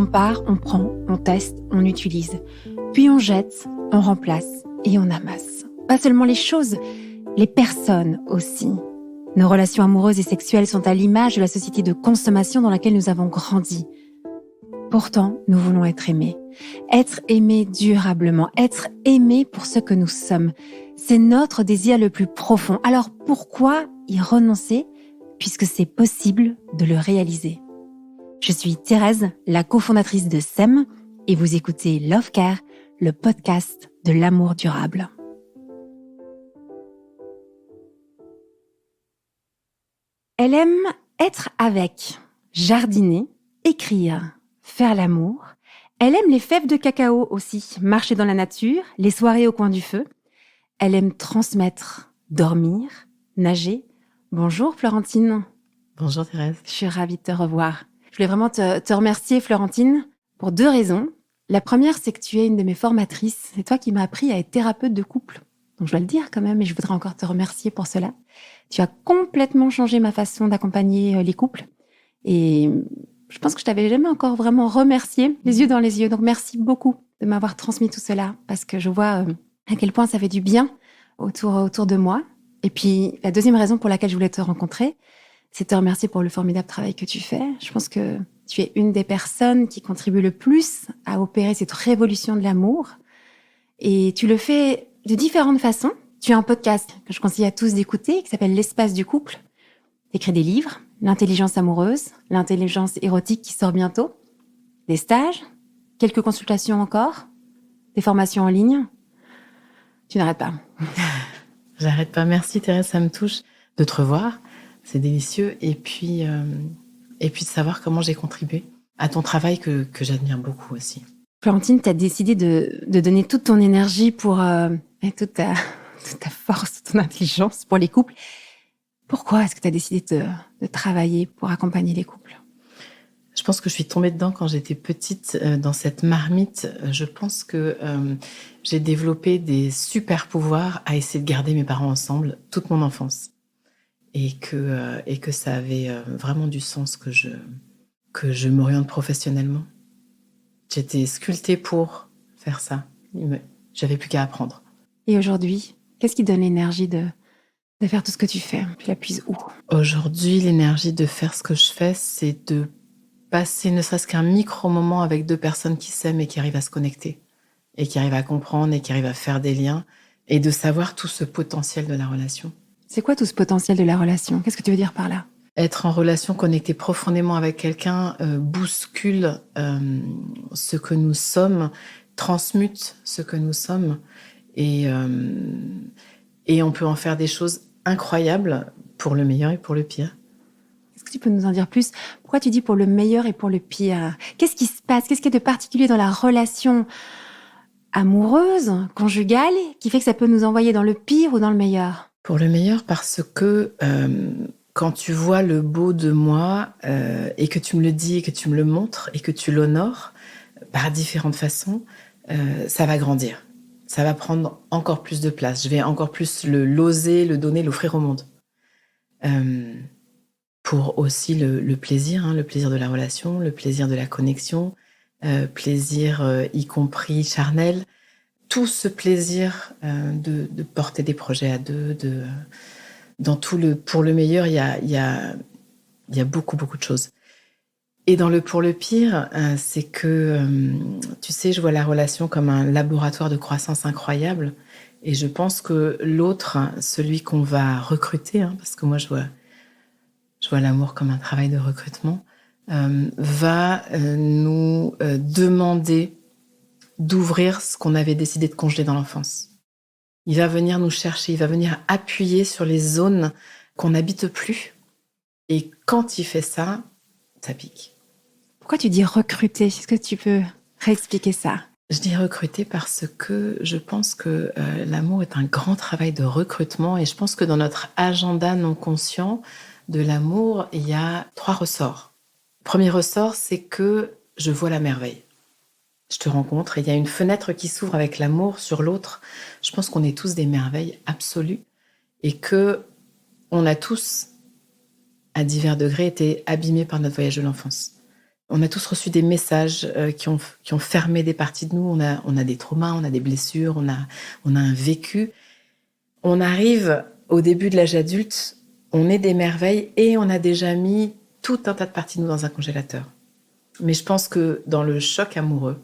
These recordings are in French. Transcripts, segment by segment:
compare, on prend, on teste, on utilise. Puis on jette, on remplace et on amasse. Pas seulement les choses, les personnes aussi. Nos relations amoureuses et sexuelles sont à l'image de la société de consommation dans laquelle nous avons grandi. Pourtant, nous voulons être aimés. Être aimés durablement, être aimés pour ce que nous sommes. C'est notre désir le plus profond. Alors pourquoi y renoncer puisque c'est possible de le réaliser? Je suis Thérèse, la cofondatrice de SEM, et vous écoutez Love Care, le podcast de l'amour durable. Elle aime être avec, jardiner, écrire, faire l'amour. Elle aime les fèves de cacao aussi, marcher dans la nature, les soirées au coin du feu. Elle aime transmettre, dormir, nager. Bonjour Florentine. Bonjour Thérèse. Je suis ravie de te revoir. Je voulais vraiment te remercier Florentine pour 2 raisons. La première, c'est que tu es une de mes formatrices. C'est toi qui m'as appris à être thérapeute de couple. Donc je dois le dire quand même et je voudrais encore te remercier pour cela. Tu as complètement changé ma façon d'accompagner les couples. Et je pense que je t'avais jamais encore vraiment remercié, les yeux dans les yeux. Donc merci beaucoup de m'avoir transmis tout cela parce que je vois à quel point ça fait du bien autour de moi. Et puis la deuxième raison pour laquelle je voulais te rencontrer, c'est te remercier pour le formidable travail que tu fais. Je pense que tu es une des personnes qui contribue le plus à opérer cette révolution de l'amour. Et tu le fais de différentes façons. Tu as un podcast que je conseille à tous d'écouter qui s'appelle L'espace du couple. Tu écris des livres, l'intelligence amoureuse, l'intelligence érotique qui sort bientôt, des stages, quelques consultations encore, des formations en ligne. Tu n'arrêtes pas. J'arrête pas. Merci Thérèse, ça me touche de te revoir. C'est délicieux. Et puis de savoir comment j'ai contribué à ton travail que j'admire beaucoup aussi. Florentine, tu as décidé de donner toute ton énergie pour et toute ta force, toute ton intelligence pour les couples. Pourquoi est-ce que tu as décidé de travailler pour accompagner les couples ? Je pense que je suis tombée dedans quand j'étais petite, dans cette marmite. Je pense que j'ai développé des super pouvoirs à essayer de garder mes parents ensemble toute mon enfance. Et que ça avait vraiment du sens que je m'oriente professionnellement. J'étais sculptée pour faire ça. J'avais plus qu'à apprendre. Et aujourd'hui, qu'est-ce qui donne l'énergie de faire tout ce que tu fais ? Tu la puises où ? Aujourd'hui, l'énergie de faire ce que je fais, c'est de passer ne serait-ce qu'un micro-moment avec 2 personnes qui s'aiment et qui arrivent à se connecter, et qui arrivent à comprendre, et qui arrivent à faire des liens, et de savoir tout ce potentiel de la relation. C'est quoi tout ce potentiel de la relation ? Qu'est-ce que tu veux dire par là ? Être en relation, connecté profondément avec quelqu'un, bouscule ce que nous sommes, transmute ce que nous sommes, et on peut en faire des choses incroyables pour le meilleur et pour le pire. Est-ce que tu peux nous en dire plus ? Pourquoi tu dis pour le meilleur et pour le pire ? Qu'est-ce qui se passe ? Qu'est-ce qu'il y a de particulier dans la relation amoureuse, conjugale, qui fait que ça peut nous envoyer dans le pire ou dans le meilleur ? Pour le meilleur, parce que quand tu vois le beau de moi et que tu me le dis et que tu me le montres et que tu l'honores par différentes façons, ça va grandir. Ça va prendre encore plus de place. Je vais encore plus l'oser, le donner, l'offrir au monde. Pour aussi le plaisir, le plaisir de la relation, le plaisir de la connexion, plaisir y compris charnel. Tout ce plaisir de porter des projets à 2, dans tout pour le meilleur, il y a beaucoup, beaucoup de choses. Et dans le pour le pire, c'est que, tu sais, je vois la relation comme un laboratoire de croissance incroyable. Et je pense que l'autre, celui qu'on va recruter, parce que moi, je vois l'amour comme un travail de recrutement, va nous demander d'ouvrir ce qu'on avait décidé de congeler dans l'enfance. Il va venir nous chercher, il va venir appuyer sur les zones qu'on n'habite plus. Et quand il fait ça, ça pique. Pourquoi tu dis recruter ? Est-ce que tu peux réexpliquer ça ? Je dis recruter parce que je pense que l'amour est un grand travail de recrutement, et je pense que dans notre agenda non conscient de l'amour, il y a 3 ressorts. Le premier ressort, c'est que je vois la merveille. Je te rencontre et il y a une fenêtre qui s'ouvre avec l'amour sur l'autre. Je pense qu'on est tous des merveilles absolues et que on a tous, à divers degrés, été abîmés par notre voyage de l'enfance. On a tous reçu des messages qui ont fermé des parties de nous. On a des traumas, on a des blessures, on a un vécu. On arrive au début de l'âge adulte, on est des merveilles et on a déjà mis tout un tas de parties de nous dans un congélateur. Mais je pense que dans le choc amoureux,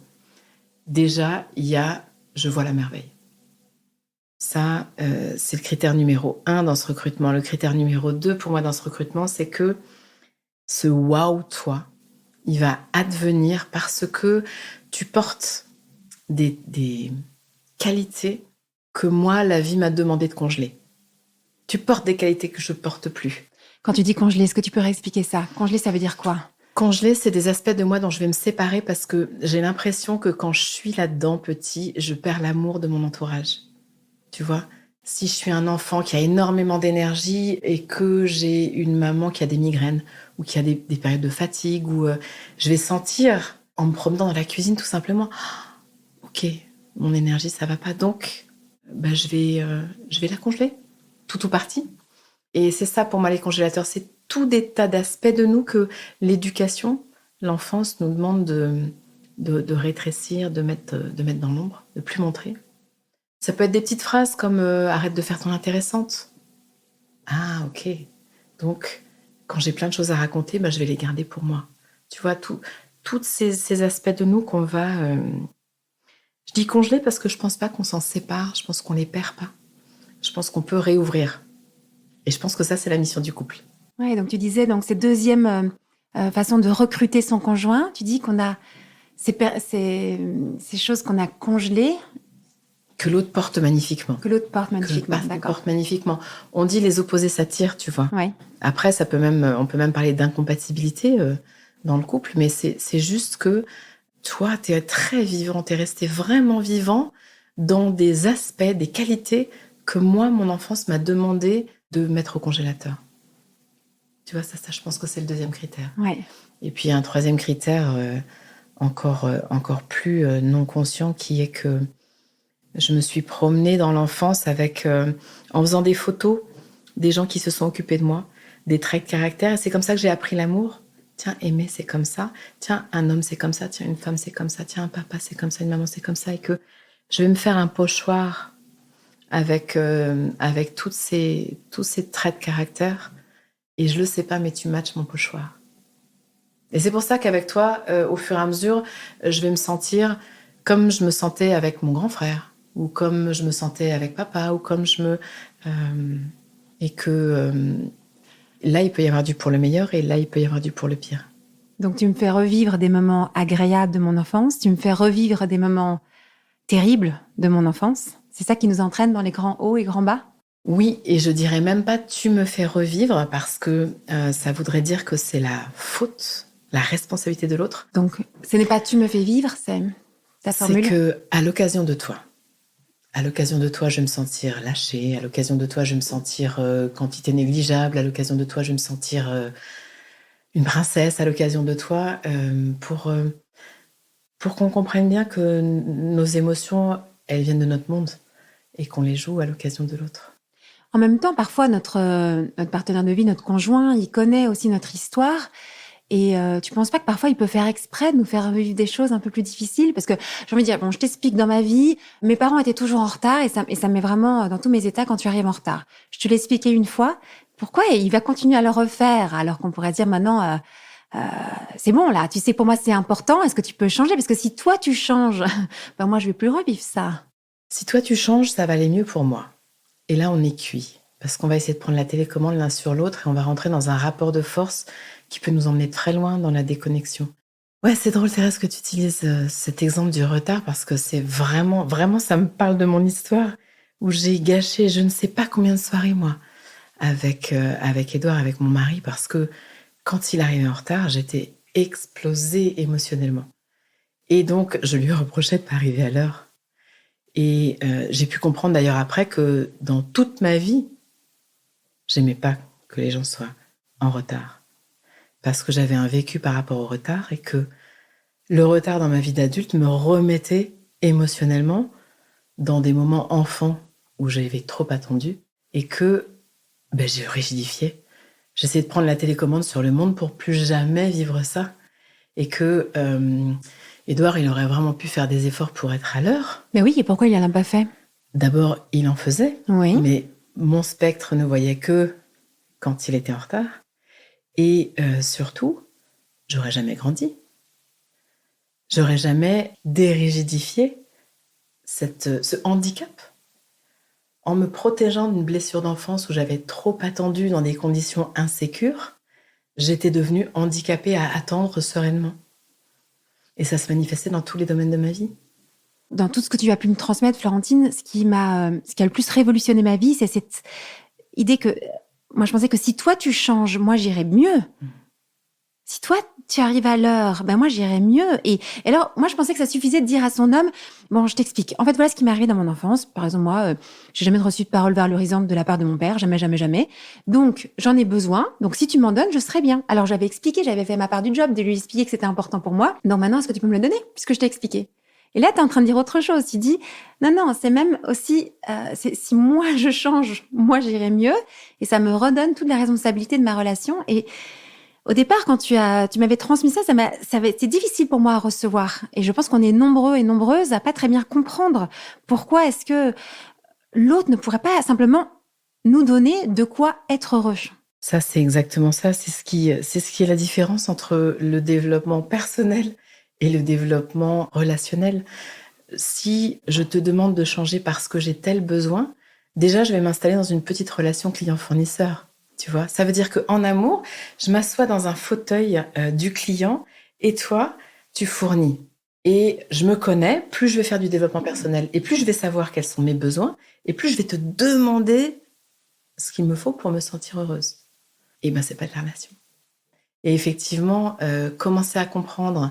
déjà, il y a « je vois la merveille ». Ça, c'est le critère numéro 1 dans ce recrutement. Le critère numéro 2 pour moi dans ce recrutement, c'est que ce « waouh, toi », il va advenir parce que tu portes des qualités que moi, la vie m'a demandé de congeler. Tu portes des qualités que je porte plus. Quand tu dis congeler, est-ce que tu peux réexpliquer ça? Congeler, ça veut dire quoi? Congeler, c'est des aspects de moi dont je vais me séparer parce que j'ai l'impression que quand je suis là-dedans petit, je perds l'amour de mon entourage. Tu vois, si je suis un enfant qui a énormément d'énergie et que j'ai une maman qui a des migraines ou qui a des périodes de fatigue, ou je vais sentir en me promenant dans la cuisine tout simplement, ok, mon énergie ça va pas, donc je vais la congeler, tout ou partie. Et c'est ça pour moi les congélateurs, c'est tout des tas d'aspects de nous que l'éducation, l'enfance nous demande de rétrécir, de mettre dans l'ombre, de plus montrer. Ça peut être des petites phrases comme arrête de faire ton intéressante. Ah, ok. Donc, quand j'ai plein de choses à raconter, je vais les garder pour moi. Tu vois, tous ces aspects de nous qu'on va... Je dis congeler parce que je pense pas qu'on s'en sépare, je pense qu'on les perd pas. Je pense qu'on peut réouvrir. Et je pense que ça, c'est la mission du couple. Ouais, donc tu disais, donc cette deuxième façon de recruter son conjoint, tu dis qu'on a ces choses qu'on a congelées. Que l'autre porte magnifiquement. Que l'autre porte magnifiquement, d'accord. Porte magnifiquement. On dit les opposés s'attirent, tu vois. Ouais. Après, on peut même parler d'incompatibilité dans le couple, mais c'est juste que toi, tu es très vivant, tu es resté vraiment vivant dans des aspects, des qualités que moi, mon enfance m'a demandé de mettre au congélateur. Tu vois, ça je pense que c'est le deuxième critère. Ouais. Et puis, il y a un troisième critère encore plus non conscient qui est que je me suis promenée dans l'enfance en faisant des photos des gens qui se sont occupés de moi, des traits de caractère. Et c'est comme ça que j'ai appris l'amour. Tiens, aimer, c'est comme ça. Tiens, un homme, c'est comme ça. Tiens, une femme, c'est comme ça. Tiens, un papa, c'est comme ça. Une maman, c'est comme ça. Et que je vais me faire un pochoir avec tous ces traits de caractère. Et je le sais pas, mais tu matches mon pochoir. Et c'est pour ça qu'avec toi, au fur et à mesure, je vais me sentir comme je me sentais avec mon grand frère, ou comme je me sentais avec papa, ou comme et que là, il peut y avoir du pour le meilleur, et là, il peut y avoir du pour le pire. Donc tu me fais revivre des moments agréables de mon enfance, tu me fais revivre des moments terribles de mon enfance. C'est ça qui nous entraîne dans les grands hauts et grands bas? Oui, et je dirais même pas tu me fais revivre, parce que ça voudrait dire que c'est la faute, la responsabilité de l'autre. Donc ce n'est pas tu me fais vivre, c'est ta formule? C'est que à l'occasion de toi, je vais me sentir lâchée. À l'occasion de toi, je vais me sentir quantité négligeable. À l'occasion de toi, je vais me sentir une princesse. À l'occasion de toi, pour qu'on comprenne bien que nos émotions, elles viennent de notre monde et qu'on les joue à l'occasion de l'autre. En même temps, parfois, notre partenaire de vie, notre conjoint, il connaît aussi notre histoire. Et tu penses pas que parfois il peut faire exprès de nous faire vivre des choses un peu plus difficiles? Parce que j'ai envie de dire, bon, je t'explique, dans ma vie, mes parents étaient toujours en retard et ça me met vraiment dans tous mes états quand tu arrives en retard. Je te l'ai expliqué une fois. Pourquoi il va continuer à le refaire alors qu'on pourrait dire maintenant, c'est bon là, tu sais, pour moi c'est important, est-ce que tu peux changer? Parce que si toi tu changes, moi je vais plus revivre ça. Si toi tu changes, ça va aller mieux pour moi. Et là on est cuit. Parce qu'on va essayer de prendre la télécommande l'un sur l'autre et on va rentrer dans un rapport de force qui peut nous emmener très loin dans la déconnexion. Ouais, c'est drôle, Thérèse, que tu utilises cet exemple du retard parce que c'est vraiment, vraiment, ça me parle de mon histoire où j'ai gâché je ne sais pas combien de soirées, moi, avec Édouard, avec mon mari, parce que quand il arrivait en retard, j'étais explosée émotionnellement. Et donc, je lui reprochais de ne pas arriver à l'heure. Et j'ai pu comprendre d'ailleurs après que dans toute ma vie, j'aimais pas que les gens soient en retard. Parce que j'avais un vécu par rapport au retard et que le retard dans ma vie d'adulte me remettait émotionnellement dans des moments enfants où j'avais trop attendu et que je rigidifiais. J'essayais de prendre la télécommande sur le monde pour plus jamais vivre ça. et que Édouard, il aurait vraiment pu faire des efforts pour être à l'heure. Mais oui, et pourquoi il n'en a pas fait? D'abord, il en faisait, Oui. mais mon spectre ne voyait que quand il était en retard. Et surtout, j'aurais jamais grandi. J'aurais jamais dérigidifié ce handicap. En me protégeant d'une blessure d'enfance où j'avais trop attendu dans des conditions insécures, j'étais devenue handicapée à attendre sereinement. Et ça se manifestait dans tous les domaines de ma vie. Dans tout ce que tu as pu me transmettre, Florentine, ce qui a le plus révolutionné ma vie, c'est cette idée que moi, je pensais que si toi, tu changes, moi, j'irais mieux. Si toi, tu arrives à l'heure, ben moi, j'irais mieux. Et alors, moi, je pensais que ça suffisait de dire à son homme, bon, je t'explique. En fait, voilà ce qui m'est arrivé dans mon enfance. Par exemple, moi, j'ai jamais reçu de parole valorisante de la part de mon père. Jamais, jamais, jamais. Donc, j'en ai besoin. Donc, si tu m'en donnes, je serai bien. Alors, j'avais expliqué, j'avais fait ma part du job, de lui expliquer que c'était important pour moi. Donc, maintenant, est-ce que tu peux me le donner? Puisque je t'ai expliqué. Et là, tu es en train de dire autre chose. Tu dis, non, c'est même aussi, si moi je change, moi j'irai mieux. Et ça me redonne toute la responsabilité de ma relation. Et au départ, quand tu m'avais transmis ça, c'était difficile pour moi à recevoir. Et je pense qu'on est nombreux et nombreuses à pas très bien comprendre pourquoi est-ce que l'autre ne pourrait pas simplement nous donner de quoi être heureux. Ça, c'est exactement ça. C'est ce qui est la différence entre le développement personnel et le développement relationnel. Si je te demande de changer parce que j'ai tel besoin, déjà, je vais m'installer dans une petite relation client-fournisseur. Tu vois, ça veut dire qu'en amour, je m'assois dans un fauteuil du client et toi, tu fournis. Et je me connais, plus je vais faire du développement personnel et plus je vais savoir quels sont mes besoins et plus je vais te demander ce qu'il me faut pour me sentir heureuse. Et ben, c'est pas de la relation. Et effectivement, commencer à comprendre,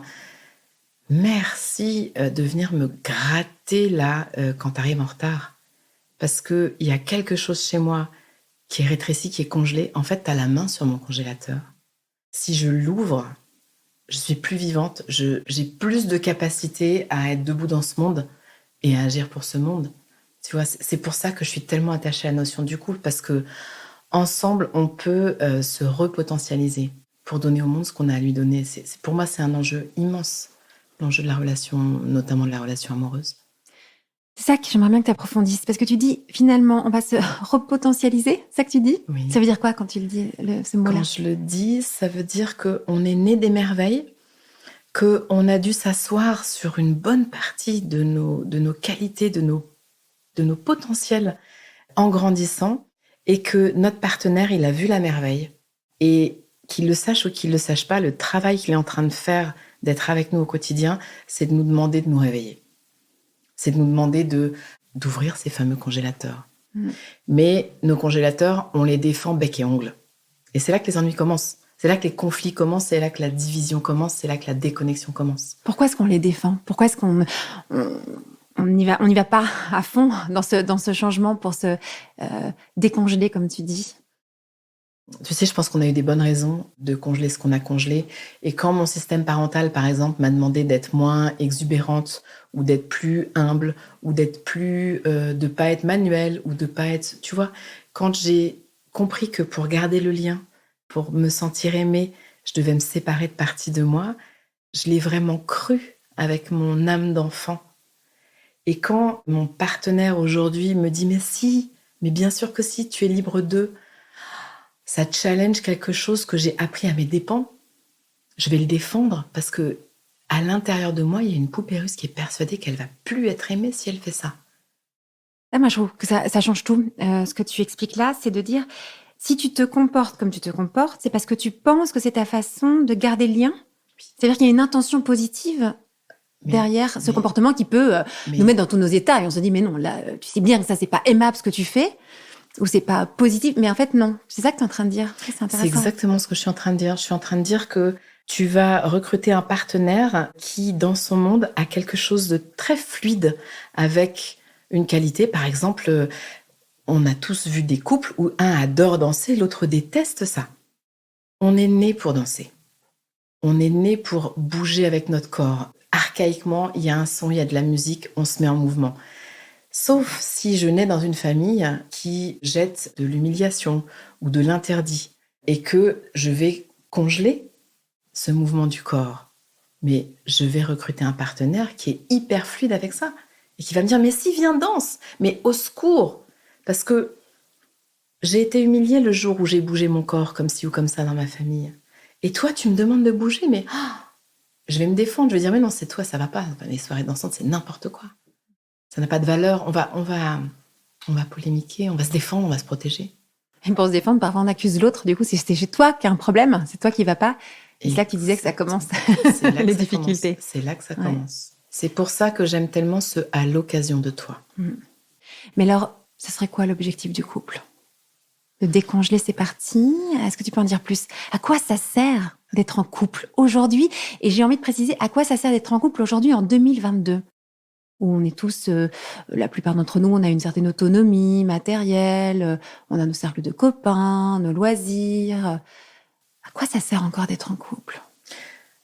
merci de venir me gratter là quand tu arrives en retard. Parce qu'il y a quelque chose chez moi qui est rétréci, qui est congelé. En fait, tu as la main sur mon congélateur. Si je l'ouvre, je suis plus vivante, j'ai plus de capacité à être debout dans ce monde et à agir pour ce monde. Tu vois, c'est pour ça que je suis tellement attachée à la notion du couple, parce que ensemble, on peut se repotentialiser pour donner au monde ce qu'on a à lui donner. Pour moi, c'est un enjeu immense, l'enjeu de la relation, notamment de la relation amoureuse. C'est ça que j'aimerais bien que tu approfondisses. Parce que tu dis, finalement, on va se repotentialiser. C'est ça que tu dis? Oui. Ça veut dire quoi quand tu le dis, ce mot-là? Quand je le dis, ça veut dire qu'on est né des merveilles, qu'on a dû s'asseoir sur une bonne partie de nos qualités, de nos potentiels en grandissant, et que notre partenaire, il a vu la merveille. Et qu'il le sache ou qu'il le sache pas, le travail qu'il est en train de faire, d'être avec nous au quotidien, c'est de nous demander de nous réveiller. C'est de nous demander d'ouvrir ces fameux congélateurs. Mais nos congélateurs, on les défend bec et ongles. Et c'est là que les ennuis commencent. C'est là que les conflits commencent, c'est là que la division commence, c'est là que la déconnexion commence. Pourquoi est-ce qu'on les défend? Pourquoi est-ce qu'on n'y va pas à fond dans ce changement pour se décongeler, comme tu dis? Tu sais, je pense qu'on a eu des bonnes raisons de congeler ce qu'on a congelé. Et quand mon système parental, par exemple, m'a demandé d'être moins exubérante, ou d'être plus humble, ou d'être plus... de pas être manuelle, ou de pas être... Tu vois, quand j'ai compris que pour garder le lien, pour me sentir aimée, je devais me séparer de parties de moi, je l'ai vraiment cru avec mon âme d'enfant. Et quand mon partenaire aujourd'hui me dit « Mais si, mais bien sûr que si, tu es libre d'eux », ça challenge quelque chose que j'ai appris à mes dépens. Je vais le défendre parce que à l'intérieur de moi, il y a une poupée russe qui est persuadée qu'elle va plus être aimée si elle fait ça. Ah, moi, je trouve que ça change tout. Ce que tu expliques là, c'est de dire, si tu te comportes comme tu te comportes, c'est parce que tu penses que c'est ta façon de garder le lien. C'est-à-dire qu'il y a une intention positive derrière ce comportement qui peut nous mettre dans tous nos états. Et on se dit, mais non, là, tu sais bien que ça, c'est pas aimable ce que tu fais. Ou c'est pas positif, mais en fait, non. C'est ça que tu es en train de dire. C'est intéressant. C'est exactement ce que je suis en train de dire. Je suis en train de dire que tu vas recruter un partenaire qui, dans son monde, a quelque chose de très fluide avec une qualité. Par exemple, on a tous vu des couples où un adore danser, l'autre déteste ça. On est né pour danser. On est né pour bouger avec notre corps. Archaïquement, il y a un son, il y a de la musique, on se met en mouvement. Sauf si je nais dans une famille qui jette de l'humiliation ou de l'interdit et que je vais congeler ce mouvement du corps. mais je vais recruter un partenaire qui est hyper fluide avec ça et qui va me dire, mais si, viens, danse, mais au secours, parce que j'ai été humiliée le jour où j'ai bougé mon corps comme ci ou comme ça dans ma famille. Et toi, tu me demandes de bouger, mais je vais me défendre, je vais dire, mais non, c'est toi, ça va pas. Les soirées dansantes, c'est n'importe quoi. Ça n'a pas de valeur. On va polémiquer, on va se défendre, on va se protéger. Et pour se défendre, parfois on accuse l'autre. Du coup, c'est chez toi qu'il y a un problème, c'est toi qui va pas. Et c'est là que tu disais que ça commence, les difficultés. C'est là que ça commence. C'est pour ça que j'aime tellement ce « à l'occasion de toi ». Mais alors, ce serait quoi l'objectif du couple ? De décongeler ces parties ? Est-ce que tu peux en dire plus ? À quoi ça sert d'être en couple aujourd'hui ? Et j'ai envie de préciser, à quoi ça sert d'être en couple aujourd'hui en 2022 ? Où on est tous, la plupart d'entre nous, on a une certaine autonomie matérielle, on a nos cercles de copains, nos loisirs. À quoi ça sert encore d'être en couple ?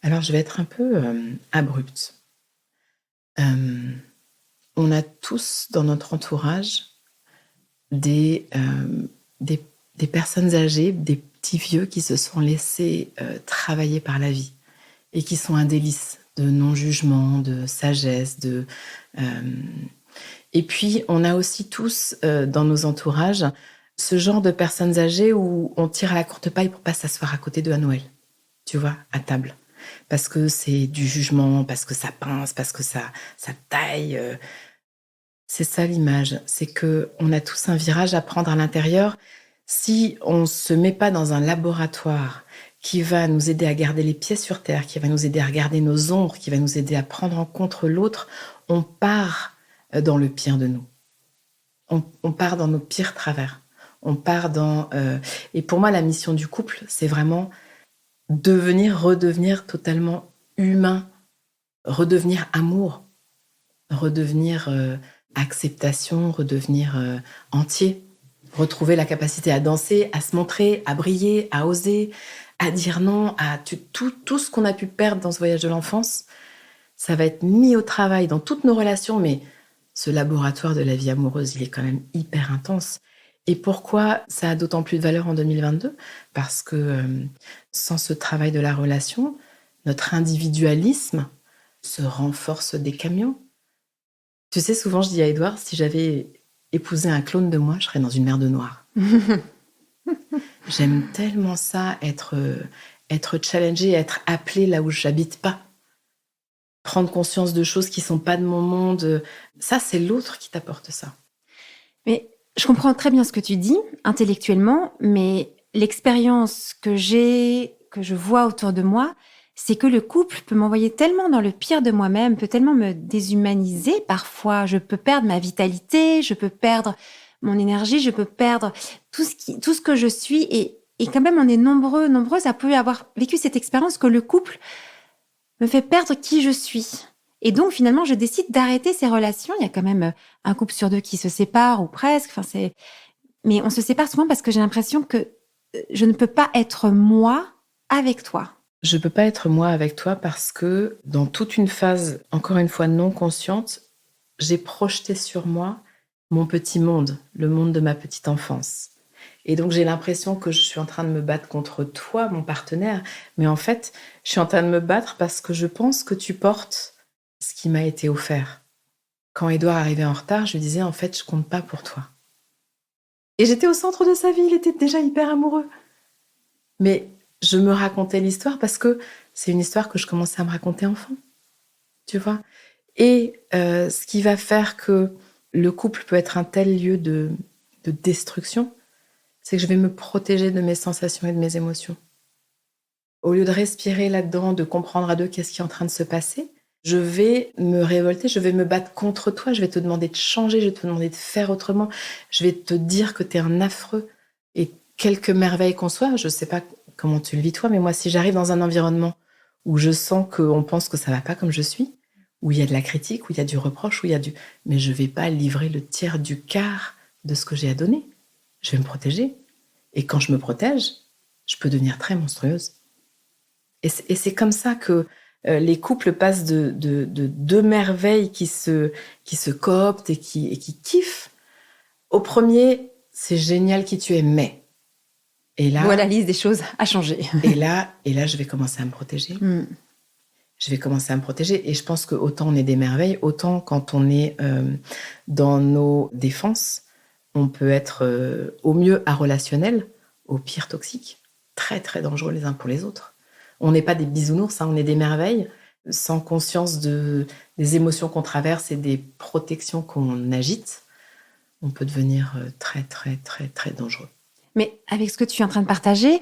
Alors, je vais être un peu abrupte. On a tous dans notre entourage des personnes âgées, des petits vieux qui se sont laissés travailler par la vie et qui sont un délice de non-jugement, de sagesse. Et puis, on a aussi tous dans nos entourages ce genre de personnes âgées où on tire à la courte paille pour pas s'asseoir à côté d'eux à Noël, tu vois, à table. Parce que c'est du jugement, parce que ça pince, parce que ça taille. C'est ça l'image, c'est qu'on a tous un virage à prendre à l'intérieur. Si on ne se met pas dans un laboratoire qui va nous aider à garder les pieds sur terre, qui va nous aider à regarder nos ombres, qui va nous aider à prendre en compte l'autre, on part dans le pire de nous. On part dans nos pires travers. On part dans... Et pour moi, la mission du couple, c'est vraiment redevenir totalement humain, redevenir amour, redevenir acceptation, redevenir entier, retrouver la capacité à danser, à se montrer, à briller, à oser, à dire non, à tout ce qu'on a pu perdre dans ce voyage de l'enfance, ça va être mis au travail dans toutes nos relations, mais ce laboratoire de la vie amoureuse, il est quand même hyper intense. Et pourquoi ça a d'autant plus de valeur en 2022 ? Parce que sans ce travail de la relation, notre individualisme se renforce des camions. Tu sais, souvent je dis à Édouard, si j'avais épousé un clone de moi, je serais dans une mer de noir. J'aime tellement ça, être challengée, être appelée là où j'habite pas. Prendre conscience de choses qui sont pas de mon monde. Ça, c'est l'autre qui t'apporte ça. Mais je comprends très bien ce que tu dis, intellectuellement, mais l'expérience que je vois autour de moi, c'est que le couple peut m'envoyer tellement dans le pire de moi-même, peut tellement me déshumaniser. Parfois, je peux perdre ma vitalité, je peux perdre mon énergie, je peux perdre tout ce que je suis. Et quand même, on est nombreuses à pouvoir avoir vécu cette expérience que le couple me fait perdre qui je suis. Et donc, finalement, je décide d'arrêter ces relations. Il y a quand même un couple sur 2 qui se sépare, ou presque. Mais on se sépare souvent parce que j'ai l'impression que je ne peux pas être moi avec toi. Je peux pas être moi avec toi parce que dans toute une phase, encore une fois, non consciente, j'ai projeté sur moi mon petit monde, le monde de ma petite enfance. Et donc, j'ai l'impression que je suis en train de me battre contre toi, mon partenaire. Mais en fait, je suis en train de me battre parce que je pense que tu portes ce qui m'a été offert. Quand Édouard arrivait en retard, je lui disais, en fait, je compte pas pour toi. Et j'étais au centre de sa vie, il était déjà hyper amoureux. Mais je me racontais l'histoire parce que c'est une histoire que je commençais à me raconter enfant. Tu vois ? Et ce qui va faire que le couple peut être un tel lieu de destruction, c'est que je vais me protéger de mes sensations et de mes émotions. Au lieu de respirer là-dedans, de comprendre à deux qu'est-ce qui est en train de se passer, je vais me révolter, je vais me battre contre toi, je vais te demander de changer, je vais te demander de faire autrement, je vais te dire que t'es un affreux. Et quelque merveille qu'on soit, je sais pas comment tu le vis toi, mais moi, si j'arrive dans un environnement où je sens qu'on pense que ça va pas comme je suis, où il y a de la critique, où il y a du reproche, où il y a du... Mais je vais pas livrer le tiers du quart de ce que j'ai à donner. Je vais me protéger. Et quand je me protège, je peux devenir très monstrueuse. Et c'est comme ça que les couples passent de deux merveilles qui se cooptent et qui kiffent. Au premier, c'est génial qui tu es, mais... Et là, voilà la liste des choses à changer. et là, je vais commencer à me protéger. je vais commencer à me protéger. Et je pense que autant on est des merveilles, autant quand on est dans nos défenses, on peut être au mieux arrelationnel, au pire toxique, très très dangereux les uns pour les autres. On n'est pas des bisounours, hein, on est des merveilles, sans conscience des émotions qu'on traverse et des protections qu'on agite. On peut devenir très très très très dangereux. Mais avec ce que tu es en train de partager,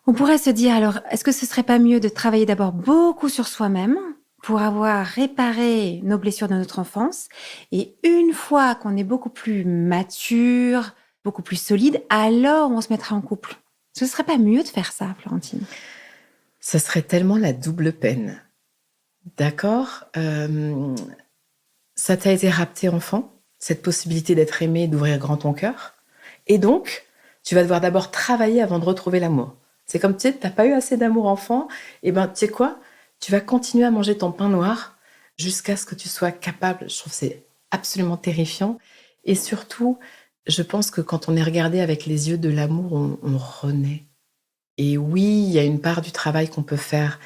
on pourrait se dire alors, est-ce que ce serait pas mieux de travailler d'abord beaucoup sur soi-même pour avoir réparé nos blessures de notre enfance et une fois qu'on est beaucoup plus mature, beaucoup plus solide, alors on se mettra en couple. Ce serait pas mieux de faire ça, Florentine? Ce serait tellement la double peine. D'accord, ça t'a été rapté enfant, cette possibilité d'être aimé, d'ouvrir grand ton cœur. Et donc, tu vas devoir d'abord travailler avant de retrouver l'amour. C'est comme, tu sais, t'as pas eu assez d'amour enfant, et ben, tu sais quoi? Tu vas continuer à manger ton pain noir jusqu'à ce que tu sois capable. Je trouve que c'est absolument terrifiant. Et surtout, je pense que quand on est regardé avec les yeux de l'amour, on renaît. Et oui, il y a une part du travail qu'on peut faire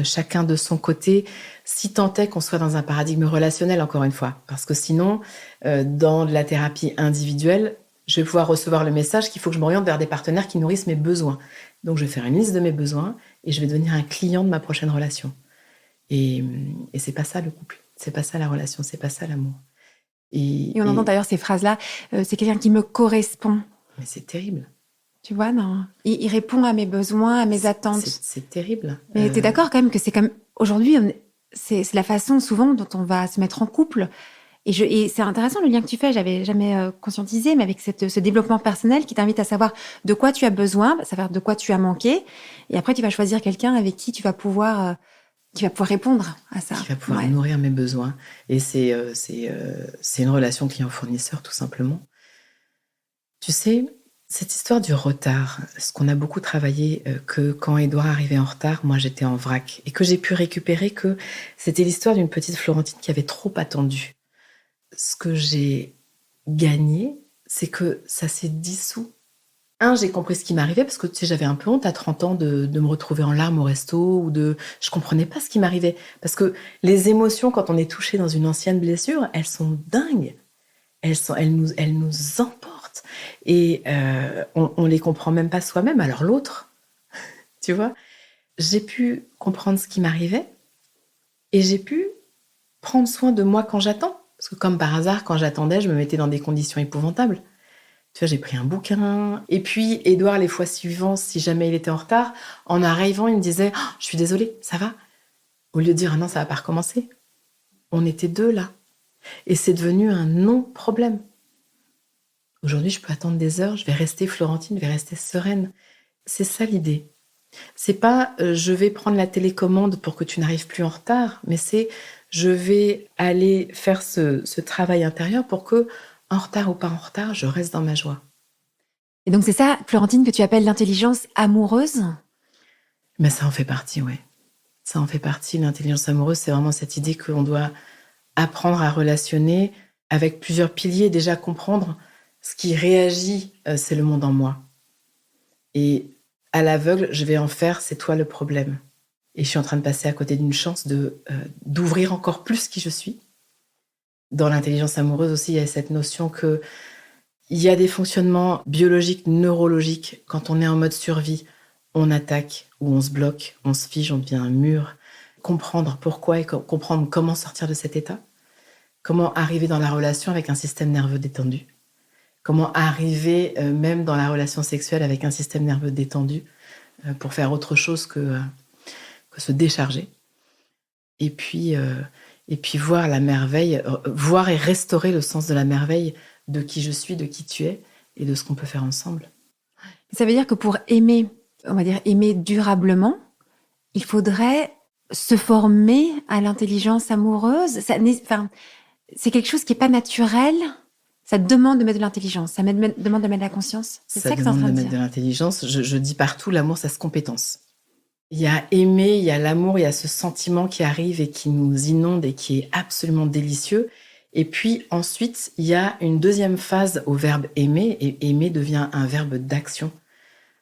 chacun de son côté, si tant est qu'on soit dans un paradigme relationnel, encore une fois. Parce que sinon, dans de la thérapie individuelle, je vais pouvoir recevoir le message qu'il faut que je m'oriente vers des partenaires qui nourrissent mes besoins. Donc, je vais faire une liste de mes besoins et je vais devenir un client de ma prochaine relation. Et c'est pas ça le couple, c'est pas ça la relation, c'est pas ça l'amour. Et on entend d'ailleurs ces phrases-là, c'est quelqu'un qui me correspond. Mais c'est terrible. Tu vois, non. Il répond à mes besoins, à mes attentes. C'est terrible. Mais t'es d'accord quand même que c'est comme aujourd'hui, c'est la façon souvent dont on va se mettre en couple. Et c'est intéressant le lien que tu fais. J'avais jamais conscientisé, mais avec ce développement personnel qui t'invite à savoir de quoi tu as besoin, savoir de quoi tu as manqué, et après tu vas choisir quelqu'un avec qui tu vas pouvoir répondre à ça. Qui va pouvoir nourrir mes besoins. Et c'est une relation client-fournisseur tout simplement. Tu sais, cette histoire du retard, ce qu'on a beaucoup travaillé, que quand Édouard arrivait en retard, moi j'étais en vrac. Et que j'ai pu récupérer que c'était l'histoire d'une petite Florentine qui avait trop attendu. Ce que j'ai gagné, c'est que ça s'est dissous. J'ai compris ce qui m'arrivait parce que tu sais, j'avais un peu honte à 30 ans de me retrouver en larmes au resto je comprenais pas ce qui m'arrivait. Parce que les émotions, quand on est touché dans une ancienne blessure, elles sont dingues. Elles nous emportent. Et on les comprend même pas soi-même, alors l'autre, tu vois. J'ai pu comprendre ce qui m'arrivait et j'ai pu prendre soin de moi quand j'attends. Parce que comme par hasard, quand j'attendais, je me mettais dans des conditions épouvantables. Tu vois, j'ai pris un bouquin. Et puis, Édouard, les fois suivantes, si jamais il était en retard, en arrivant, il me disait oh, « Je suis désolée, ça va ?» Au lieu de dire « Ah non, ça va pas recommencer. » On était deux là. Et c'est devenu un non-problème. Aujourd'hui, je peux attendre des heures, je vais rester Florentine, je vais rester sereine. C'est ça l'idée. C'est pas je vais prendre la télécommande pour que tu n'arrives plus en retard, mais c'est je vais aller faire ce travail intérieur pour que, en retard ou pas en retard, je reste dans ma joie. Et donc c'est ça, Florentine, que tu appelles l'intelligence amoureuse? Mais ça en fait partie, oui. Ça en fait partie. L'intelligence amoureuse, c'est vraiment cette idée qu'on doit apprendre à relationner avec plusieurs piliers. Déjà comprendre ce qui réagit, c'est le monde en moi. Et à l'aveugle, je vais en faire, c'est toi le problème. Et je suis en train de passer à côté d'une chance d'ouvrir encore plus qui je suis. Dans l'intelligence amoureuse aussi, il y a cette notion que il y a des fonctionnements biologiques, neurologiques. Quand on est en mode survie, on attaque ou on se bloque, on se fige, on devient un mur. Comprendre pourquoi et comprendre comment sortir de cet état. Comment arriver dans la relation avec un système nerveux détendu. Comment arriver même dans la relation sexuelle avec un système nerveux détendu pour faire autre chose que se décharger. Et puis voir la merveille, voir et restaurer le sens de la merveille de qui je suis, de qui tu es et de ce qu'on peut faire ensemble. Ça veut dire que pour aimer, on va dire aimer durablement, il faudrait se former à l'intelligence amoureuse. C'est quelque chose qui n'est pas naturel. Ça demande de mettre de l'intelligence, ça demande de mettre de la conscience. C'est ça que c'est en train de dire. Ça demande de mettre de l'intelligence. Je dis partout, l'amour, ça se compétence. Il y a aimer, il y a l'amour, il y a ce sentiment qui arrive et qui nous inonde et qui est absolument délicieux. Et puis ensuite, il y a une deuxième phase au verbe aimer, et aimer devient un verbe d'action.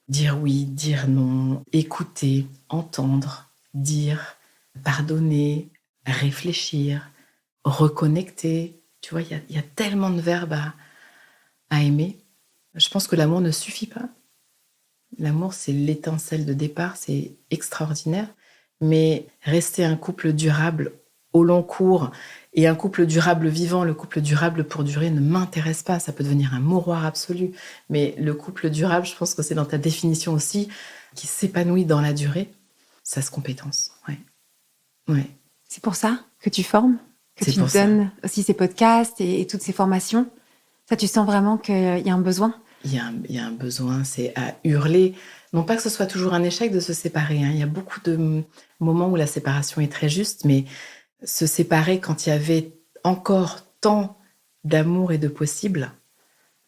Dire oui, dire non, écouter, entendre, dire, pardonner, réfléchir, reconnecter. Tu vois, il y a tellement de verbes à aimer. Je pense que l'amour ne suffit pas. L'amour, c'est l'étincelle de départ, c'est extraordinaire. Mais rester un couple durable au long cours et un couple durable vivant, le couple durable pour durer ne m'intéresse pas. Ça peut devenir un mouroir absolu. Mais le couple durable, je pense que c'est dans ta définition aussi, qui s'épanouit dans la durée. Ça se compétence, ouais. Ouais. C'est pour ça que tu formes, que C'est tu pour ça. donnes aussi ces podcasts et toutes ces formations. Ça, tu sens vraiment qu'il y a un besoin? Il y a un besoin, c'est à hurler. Non pas que ce soit toujours un échec de se séparer, hein. Il y a beaucoup de moments où la séparation est très juste, mais se séparer quand il y avait encore tant d'amour et de possible,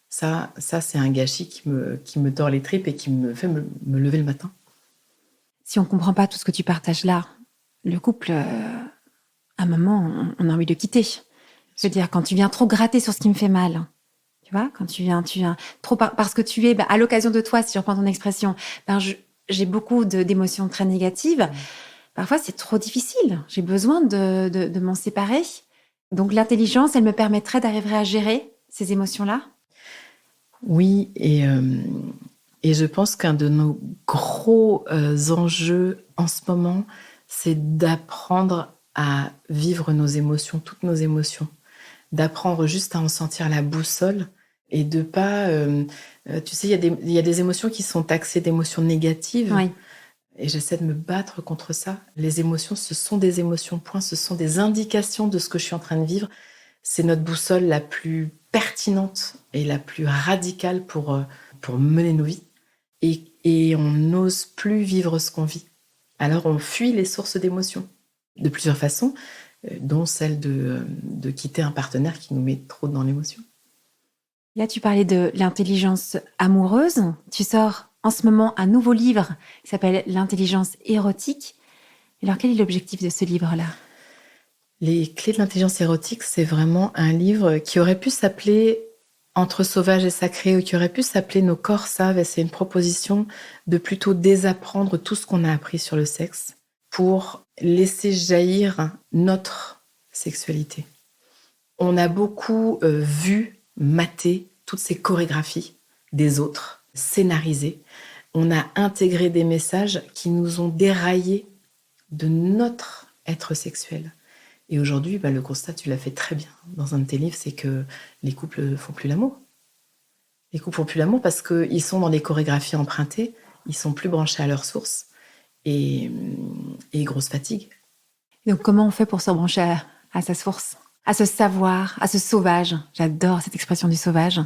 ça c'est un gâchis qui me tord les tripes et qui me fait me lever le matin. Si on comprend pas tout ce que tu partages là, le couple, à un moment, on a envie de quitter. Je veux dire, quand tu viens trop gratter sur ce qui me fait mal, tu vois, quand tu viens trop parce que tu es, à l'occasion de toi, si je reprends ton expression, j'ai beaucoup d'émotions très négatives. Parfois, c'est trop difficile. J'ai besoin de m'en séparer. Donc, l'intelligence, elle me permettrait d'arriver à gérer ces émotions-là. Oui, et je pense qu'un de nos gros enjeux en ce moment, c'est d'apprendre à vivre nos émotions, toutes nos émotions, d'apprendre juste à en sentir la boussole et de pas... tu sais, il y a des émotions qui sont taxées d'émotions négatives Oui. et j'essaie de me battre contre ça. Les émotions, ce sont des émotions, point, ce sont des indications de ce que je suis en train de vivre. C'est notre boussole la plus pertinente et la plus radicale pour mener nos vies. Et on n'ose plus vivre ce qu'on vit. Alors on fuit les sources d'émotions de plusieurs façons, dont celle de quitter un partenaire qui nous met trop dans l'émotion. Là, tu parlais de l'intelligence amoureuse. Tu sors en ce moment un nouveau livre qui s'appelle L'intelligence érotique. Alors, quel est l'objectif de ce livre-là? Les clés de l'intelligence érotique, c'est vraiment un livre qui aurait pu s'appeler Entre sauvage et sacré ou qui aurait pu s'appeler Nos corps savent. Et c'est une proposition de plutôt désapprendre tout ce qu'on a appris sur le sexe pour laisser jaillir notre sexualité. On a beaucoup vu, maté toutes ces chorégraphies des autres, scénarisées. On a intégré des messages qui nous ont déraillés de notre être sexuel. Et aujourd'hui, le constat, tu l'as fait très bien dans un de tes livres, c'est que les couples ne font plus l'amour. Les couples font plus l'amour parce qu'ils sont dans des chorégraphies empruntées, ils sont plus branchés à leur source et grosse fatigue. Donc, comment on fait pour se brancher à sa source, à ce savoir, à ce sauvage? J'adore cette expression du sauvage.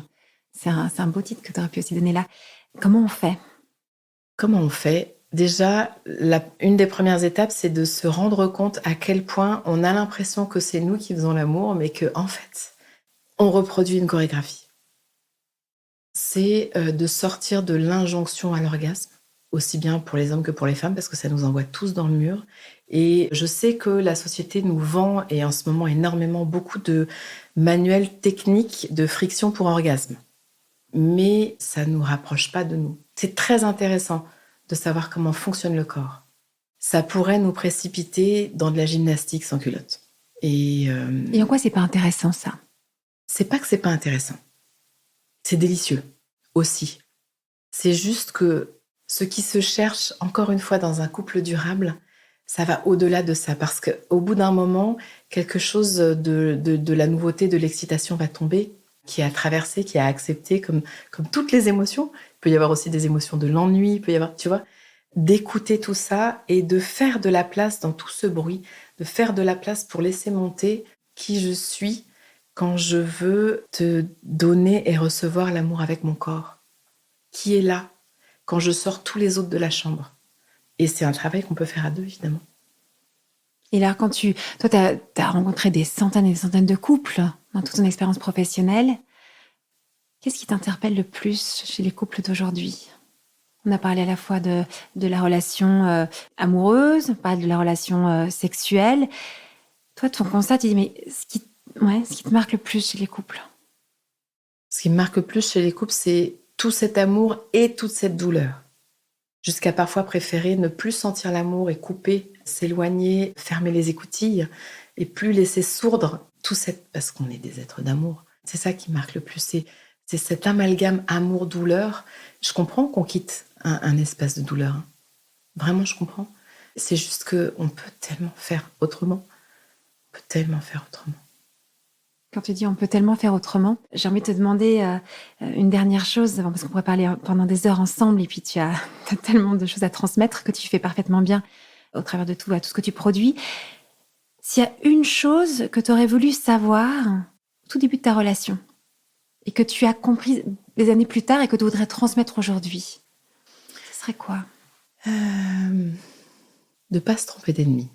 C'est un beau titre que tu aurais pu aussi donner là. Comment on fait? Comment on fait? Déjà, une des premières étapes, c'est de se rendre compte à quel point on a l'impression que c'est nous qui faisons l'amour, mais que en fait, on reproduit une chorégraphie. C'est de sortir de l'injonction à l'orgasme, aussi bien pour les hommes que pour les femmes, parce que ça nous envoie tous dans le mur. Et je sais que la société nous vend, et en ce moment énormément, beaucoup de manuels techniques de friction pour orgasme. Mais ça ne nous rapproche pas de nous. C'est très intéressant de savoir comment fonctionne le corps. Ça pourrait nous précipiter dans de la gymnastique sans culotte. Et en quoi c'est pas intéressant, ça? c'est pas que c'est pas intéressant. C'est délicieux aussi. C'est juste que ce qui se cherche, encore une fois, dans un couple durable, ça va au-delà de ça. Parce qu'au bout d'un moment, quelque chose de la nouveauté, de l'excitation va tomber, qui a traversé, qui a accepté, comme toutes les émotions. Il peut y avoir aussi des émotions de l'ennui, il peut y avoir, tu vois, d'écouter tout ça et de faire de la place dans tout ce bruit, de faire de la place pour laisser monter qui je suis quand je veux te donner et recevoir l'amour avec mon corps. Qui est là quand je sors tous les autres de la chambre. Et c'est un travail qu'on peut faire à deux, évidemment. Et là, toi, tu as rencontré des centaines et des centaines de couples dans toute ton expérience professionnelle. Qu'est-ce qui t'interpelle le plus chez les couples d'aujourd'hui? On a parlé à la fois de la relation amoureuse, on parle de la relation sexuelle. Toi, ton constat, tu dis, mais ce qui te marque le plus chez les couples? Ce qui me marque le plus chez les couples, c'est tout cet amour et toute cette douleur. Jusqu'à parfois préférer ne plus sentir l'amour et couper s'éloigner, fermer les écoutilles et plus laisser sourdre tout cette... Parce qu'on est des êtres d'amour. C'est ça qui marque le plus. C'est cet amalgame amour-douleur. Je comprends qu'on quitte un espace de douleur. Hein. Vraiment, je comprends. C'est juste qu'on peut tellement faire autrement. On peut tellement faire autrement. Quand tu dis on peut tellement faire autrement, j'ai envie de te demander une dernière chose, parce qu'on pourrait parler pendant des heures ensemble, et puis tu as tellement de choses à transmettre que tu fais parfaitement bien au travers de tout ce que tu produis. S'il y a une chose que tu aurais voulu savoir au tout début de ta relation, et que tu as compris des années plus tard et que tu voudrais transmettre aujourd'hui, ce serait quoi ? De ne pas se tromper d'ennemi.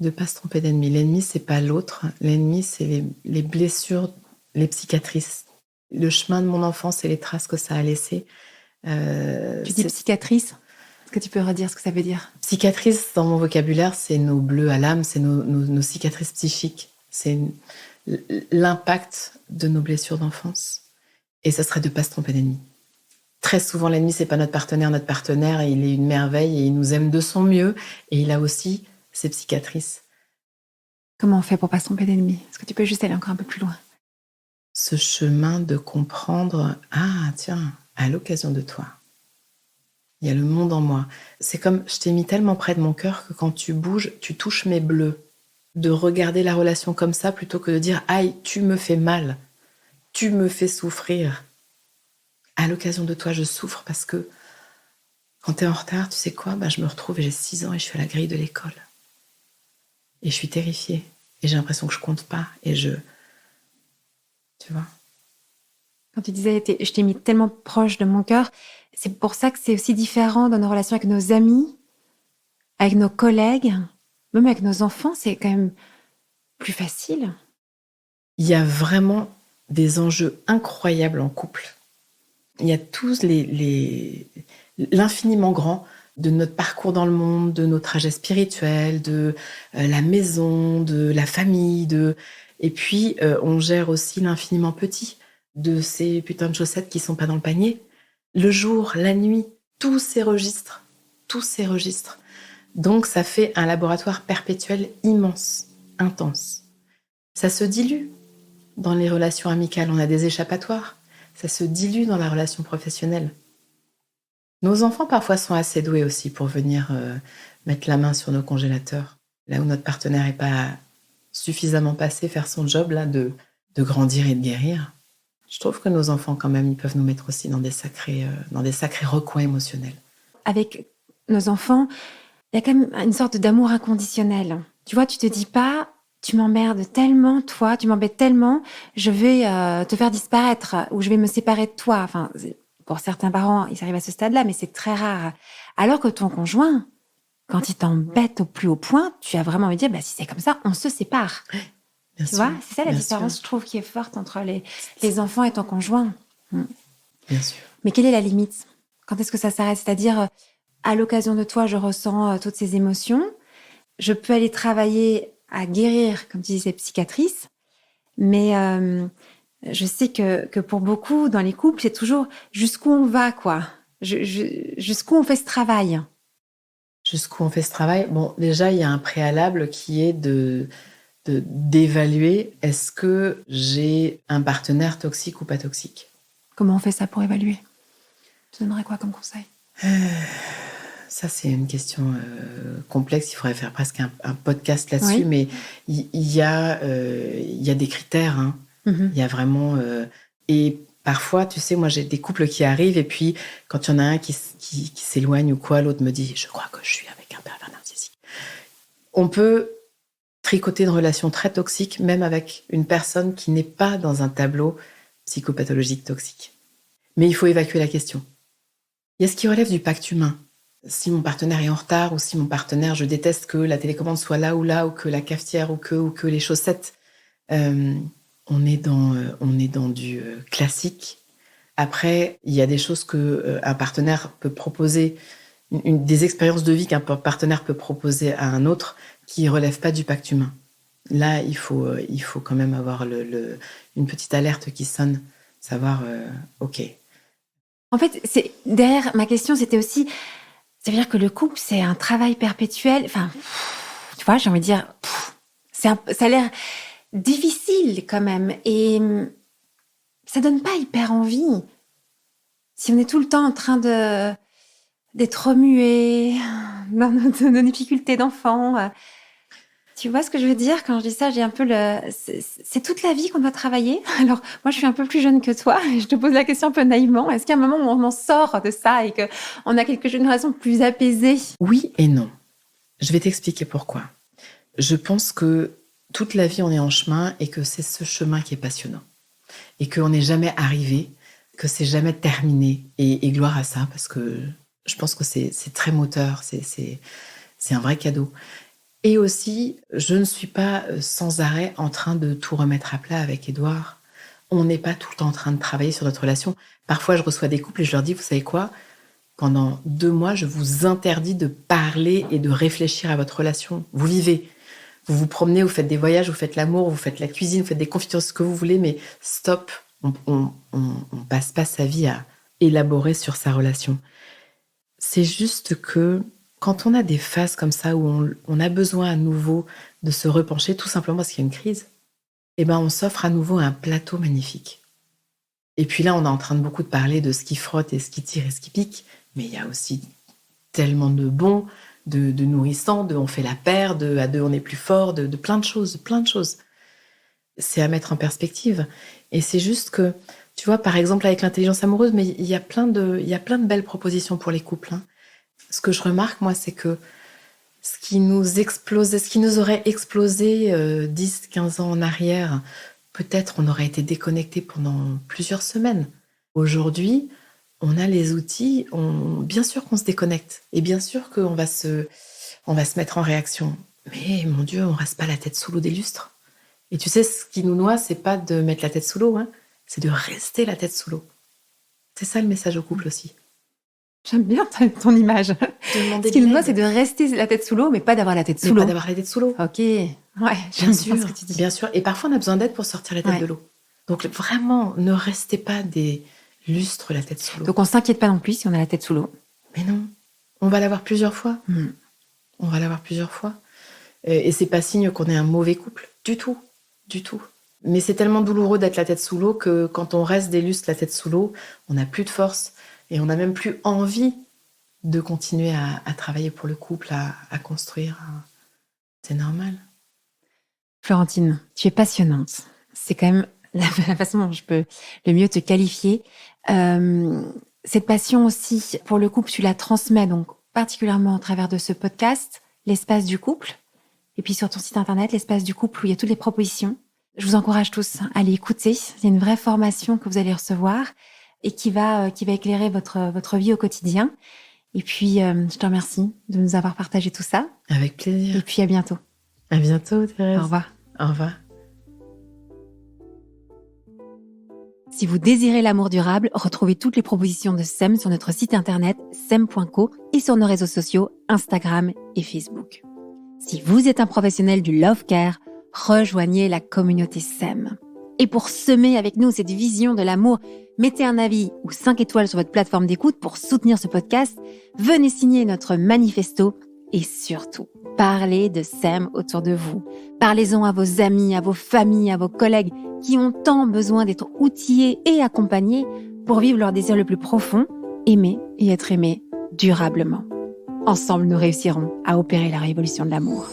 De ne pas se tromper d'ennemi. L'ennemi, c'est pas l'autre. L'ennemi, c'est les blessures, les cicatrices. Le chemin de mon enfance et les traces que ça a laissées. Tu dis cicatrice ? Est-ce que tu peux redire ce que ça veut dire ? Cicatrice, dans mon vocabulaire, c'est nos bleus à l'âme, c'est nos cicatrices psychiques. C'est l'impact de nos blessures d'enfance. Et ça serait de ne pas se tromper d'ennemi. Très souvent, l'ennemi, c'est pas notre partenaire, il est une merveille et il nous aime de son mieux. Et il a aussi ses cicatrices. Comment on fait pour pas se tromper d'ennemi ? Est-ce que tu peux juste aller encore un peu plus loin ? Ce chemin de comprendre, ah tiens, à l'occasion de toi, il y a le monde en moi. C'est comme, je t'ai mis tellement près de mon cœur que quand tu bouges, tu touches mes bleus. De regarder la relation comme ça plutôt que de dire, aïe, tu me fais mal, tu me fais souffrir. À l'occasion de toi, je souffre parce que quand t'es en retard, tu sais quoi ? Je me retrouve et j'ai 6 ans et je suis à la grille de l'école. Et je suis terrifiée. Et j'ai l'impression que je compte pas. Et tu vois ? Quand tu disais, je t'ai mis tellement proche de mon cœur, c'est pour ça que c'est aussi différent dans nos relations avec nos amis, avec nos collègues, même avec nos enfants, c'est quand même plus facile. Il y a vraiment des enjeux incroyables en couple. Il y a tous l'infiniment grand de notre parcours dans le monde, de nos trajets spirituels, de la maison, de la famille, et puis on gère aussi l'infiniment petit de ces putains de chaussettes qui sont pas dans le panier. Le jour, la nuit, tous ces registres. Donc ça fait un laboratoire perpétuel immense, intense. Ça se dilue dans les relations amicales, on a des échappatoires. Ça se dilue dans la relation professionnelle. Nos enfants, parfois, sont assez doués aussi pour venir mettre la main sur nos congélateurs. Là où notre partenaire n'est pas suffisamment passé faire son job, là, de grandir et de guérir. Je trouve que nos enfants, quand même, ils peuvent nous mettre aussi dans des sacrés recoins émotionnels. Avec nos enfants, il y a quand même une sorte d'amour inconditionnel. Tu vois, tu te dis pas... Tu m'emmerdes tellement, toi, tu m'embêtes tellement, je vais te faire disparaître ou je vais me séparer de toi. Enfin, pour certains parents, ils arrivent à ce stade-là, mais c'est très rare. Alors que ton conjoint, quand il t'embête au plus haut point, tu as vraiment envie de dire, si c'est comme ça, on se sépare. Bien tu sûr, vois, c'est ça la différence, je trouve, qui est forte entre les enfants et ton conjoint. Bien sûr. Mais quelle est la limite ? Quand est-ce que ça s'arrête ? C'est-à-dire, à l'occasion de toi, je ressens toutes ces émotions. Je peux aller travailler à guérir, comme tu disais, cicatrices. Mais je sais que pour beaucoup, dans les couples, c'est toujours jusqu'où on va, quoi. Jusqu'où on fait ce travail. Jusqu'où on fait ce travail ? Bon, déjà, il y a un préalable qui est d'évaluer est-ce que j'ai un partenaire toxique ou pas toxique. Comment on fait ça pour évaluer ? Tu donnerais quoi comme conseil ? Ça, c'est une question complexe. Il faudrait faire presque un podcast là-dessus. Oui. Mais il y a des critères. Hein. Mm-hmm. Il y a vraiment... et parfois, tu sais, moi, j'ai des couples qui arrivent et puis, quand il y en a un qui s'éloigne ou quoi, l'autre me dit « Je crois que je suis avec un pervers narcissique ». On peut tricoter une relation très toxique, même avec une personne qui n'est pas dans un tableau psychopathologique toxique. Mais il faut évacuer la question. Il y a ce qui relève du pacte humain. Si mon partenaire est en retard ou si mon partenaire, je déteste que la télécommande soit là ou que la cafetière ou que les chaussettes, on est dans du classique. Après, il y a des choses qu'un partenaire peut proposer, des expériences de vie qu'un partenaire peut proposer à un autre qui ne relèvent pas du pacte humain. Là, il faut quand même avoir une petite alerte qui sonne, savoir, OK. En fait, derrière ma question, c'était aussi... Ça veut dire que le couple, c'est un travail perpétuel. Enfin, tu vois, j'ai envie de dire, ça a l'air difficile quand même. Et ça donne pas hyper envie. Si on est tout le temps en train d'être remué dans nos difficultés d'enfant. Tu vois ce que je veux dire quand je dis ça? J'ai un peu c'est toute la vie qu'on doit travailler. Alors, moi, je suis un peu plus jeune que toi et je te pose la question un peu naïvement. Est-ce qu'il y a un moment où on en sort de ça et qu'on a quelque chose, une relation plus apaisée? Oui et non. Je vais t'expliquer pourquoi. Je pense que toute la vie, on est en chemin et que c'est ce chemin qui est passionnant. Et qu'on n'est jamais arrivé, que c'est jamais terminé. Et gloire à ça, parce que je pense que c'est très moteur, c'est un vrai cadeau. Et aussi, je ne suis pas sans arrêt en train de tout remettre à plat avec Édouard. On n'est pas tout le temps en train de travailler sur notre relation. Parfois, je reçois des couples et je leur dis, vous savez quoi? Pendant 2 mois, je vous interdis de parler et de réfléchir à votre relation. Vous vivez. Vous vous promenez, vous faites des voyages, vous faites l'amour, vous faites la cuisine, vous faites des confitures, ce que vous voulez, mais stop. On passe pas sa vie à élaborer sur sa relation. C'est juste que quand on a des phases comme ça où on a besoin à nouveau de se repencher, tout simplement parce qu'il y a une crise, eh ben on s'offre à nouveau un plateau magnifique. Et puis là, on est en train de beaucoup de parler de ce qui frotte et ce qui tire et ce qui pique, mais il y a aussi tellement de bon, de nourrissant, de on fait la paire, de à 2 on est plus fort, de plein de choses, C'est à mettre en perspective. Et c'est juste que, tu vois, par exemple avec l'intelligence amoureuse, mais il y a plein de belles propositions pour les couples, hein. Ce que je remarque, moi, c'est que ce qui nous aurait explosé 10, 15 ans en arrière, peut-être on aurait été déconnecté pendant plusieurs semaines. Aujourd'hui, on a les outils, bien sûr qu'on se déconnecte, et bien sûr qu'on va se mettre en réaction. Mais mon Dieu, on reste pas la tête sous l'eau des lustres. Et tu sais, ce qui nous noie, c'est pas de mettre la tête sous l'eau, hein, c'est de rester la tête sous l'eau. C'est ça le message au couple aussi. J'aime bien ton image. Ce qui nous noie, c'est de rester la tête sous l'eau, mais pas d'avoir la tête sous l'eau. Pas d'avoir la tête sous l'eau. Ok, ouais, j'aime bien ce que tu dis. Bien sûr, et parfois on a besoin d'aide pour sortir la tête de l'eau. Donc vraiment, ne restez pas des lustres la tête sous l'eau. Donc on s'inquiète pas non plus si on a la tête sous l'eau. Mais non, on va l'avoir plusieurs fois. On va l'avoir plusieurs fois. Et c'est pas signe qu'on est un mauvais couple, du tout. Mais c'est tellement douloureux d'être la tête sous l'eau que quand on reste des lustres la tête sous l'eau, on n'a plus de force et on n'a même plus envie de continuer à travailler pour le couple, à construire. C'est normal. Florentine, tu es passionnante. C'est quand même la façon dont je peux le mieux te qualifier. Cette passion aussi pour le couple, tu la transmets donc particulièrement à travers de ce podcast, l'espace du couple, et puis sur ton site internet, l'espace du couple où il y a toutes les propositions. Je vous encourage tous à aller écouter. Il y a une vraie formation que vous allez recevoir et qui va éclairer votre vie au quotidien. Et puis, je te remercie de nous avoir partagé tout ça. Avec plaisir. Et puis, à bientôt. À bientôt, Thérèse. Au revoir. Au revoir. Si vous désirez l'amour durable, retrouvez toutes les propositions de SEM sur notre site internet sem.co et sur nos réseaux sociaux Instagram et Facebook. Si vous êtes un professionnel du love care, rejoignez la communauté SEM. Et pour semer avec nous cette vision de l'amour, mettez un avis ou 5 étoiles sur votre plateforme d'écoute pour soutenir ce podcast. Venez signer notre manifesto et surtout, parlez de SEM autour de vous. Parlez-en à vos amis, à vos familles, à vos collègues qui ont tant besoin d'être outillés et accompagnés pour vivre leur désir le plus profond, aimer et être aimé durablement. Ensemble, nous réussirons à opérer la révolution de l'amour.